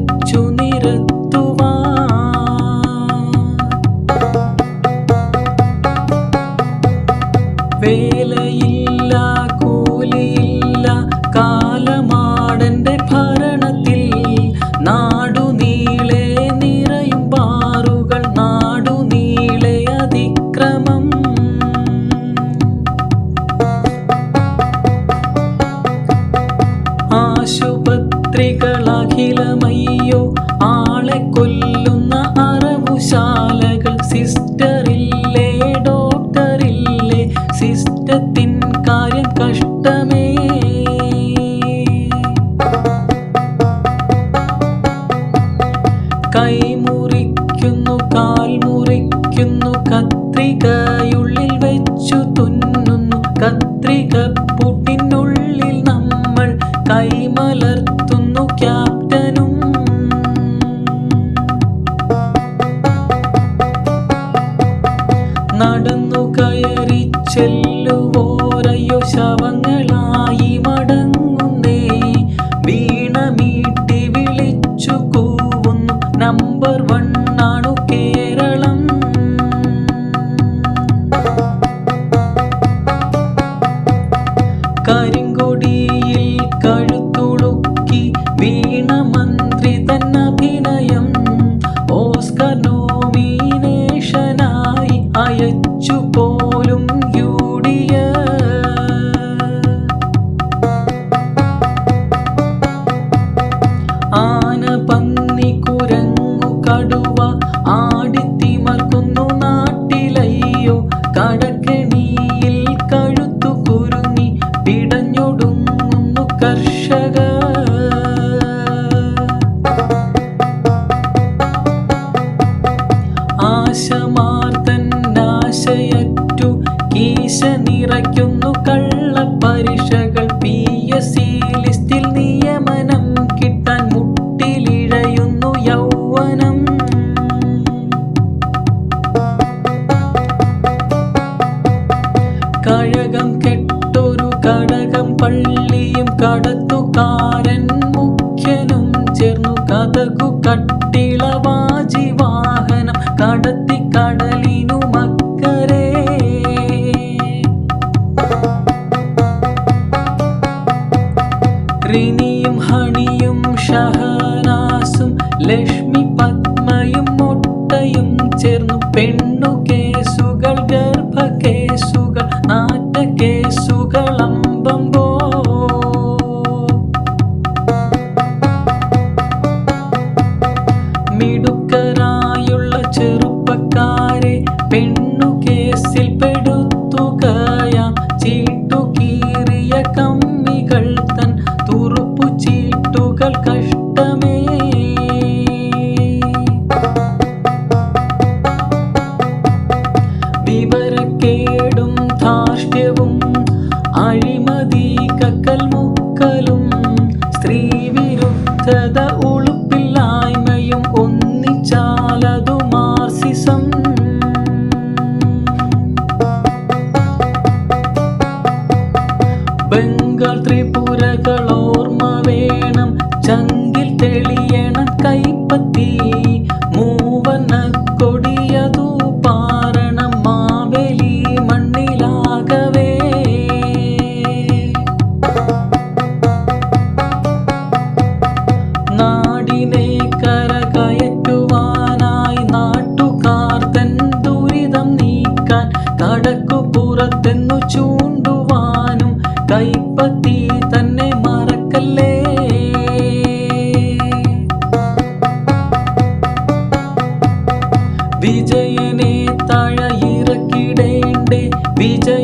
വച്ചു നിരത്തുവാൻ. വേലയില്ല, കൂലിയില്ല, കാലമാടന്റെ ഭരണത്തിൽ. നാടുനീളെ നിറയും ബാറുകൾ, നാടുനീളെ അതിക്രമം. ആശുപത്രികളഖിലമയ്യോ, ആളെ കൊല്ലുന്ന അറവുശാലകൾ. സിസ്റ്ററില്ലേ, ഡോക്ടറില്ലേ, സിസ്റ്റത്തിൻ കാര്യം കഷ്ടമേ. കൈമുറിക്കുന്നു, കാൽ മുറിക്കുന്നു, കത്രികയുള്ളിൽ വെച്ചു തുന്നുന്നു. കത്രികപ്പൂട്ടിനുള്ളിൽ നമ്മൾ കൈമലർത്തുന്നു ക്യാപ്റ്റനും. നടന്നു കയറി ചെല്ലുവോരയ്യോ ശവങ്ങളായി മടങ്ങുന്നേ. വീണമീട്ടി വിളിച്ചു കൂവുന്നു, നമ്പർ 1 ആണു കേരളം. കരിങ്കൊടിയിൽ കഴുത്തുളുക്കി വീണ മന്ത്രി തന്നഭിനയം. ഓസ്കർ നോമിനേഷനായി അയച്ചു പോലും UDF. ആന, പന്നി, കുരങ്ങു, കടുവ ആടിത്തിമർക്കുന്നു നാട്ടിലയ്യോ. കടക്കെണിയിൽ കഴുത്തു കുരുങ്ങി പിടഞ്ഞൊടുങ്ങുന്നു കർഷകർ. ആശമാർത്തൻ ആശയറ്റു കീശ നിറയ്ക്കുന്നു കള്ളപ്പരീക്ഷകൾ. PSC ലിസ്റ്റിൽ നിയമനം കിട്ടാൻ മുട്ടിലിഴയുന്നു യൗവനം. കഴകം കെട്ടൊരു കടകം പള്ളിയും കടത്തുകാരൻ മുഖ്യനും ചേർന്നു കതകു കട്ടിളവാജി വാഹനം കടത്തി കടലിനു മക്കരെ. റിനിയും ഹണിയും ഷഹനാസും ലക്ഷ്മി പത്മയും മൊട്ടയും ചേർന്നു പെണ്ണു കേസുകൾ, ഗർഭകേസുകൾ, നാറ്റകേസുകൾ അമ്പമ്പോ. മിടുക്കരായുള്ള ചെറുപ്പക്കാരെ പെണ്ണു കേസിൽ പെടുത്തുകയാം. ചീട്ടുകീറിയ കമ്മികൾ തൻ തുറുപ്പു ചീട്ടുകൾ കഷ്ടമേ. വിവരക്കേടും ധാർഷ്ട്യവും അഴിമതി കക്കൽ മുക്കലും സ്ത്രീവിരുദ്ധത ഉളുപ്പില്ലായ്മയും ഒന്നിച്ചാലതു മാർസിസം. ബംഗാൾ ത്രിപുരകൾ ഓർമ്മ വേണം, ചങ്കിൽ തെളിയണം കൈപ്പത്തി. മൂവന്ന കൊടിയതു പാരണം മാവേലി മണ്ണിലാകവേ. നാടിനെ കരകയറ്റുവാനായി നാട്ടുകാർ തൻ ദുരിതം നീക്കാൻ കടക്കുപുറത്തെന്നു ചൂണ്ടുവാനും കൈപ്പത്തി തന്നെ മറക്കല്ലേ. വിജയനെ തഴയിറക്കിടേണ്ടേ, വിജയ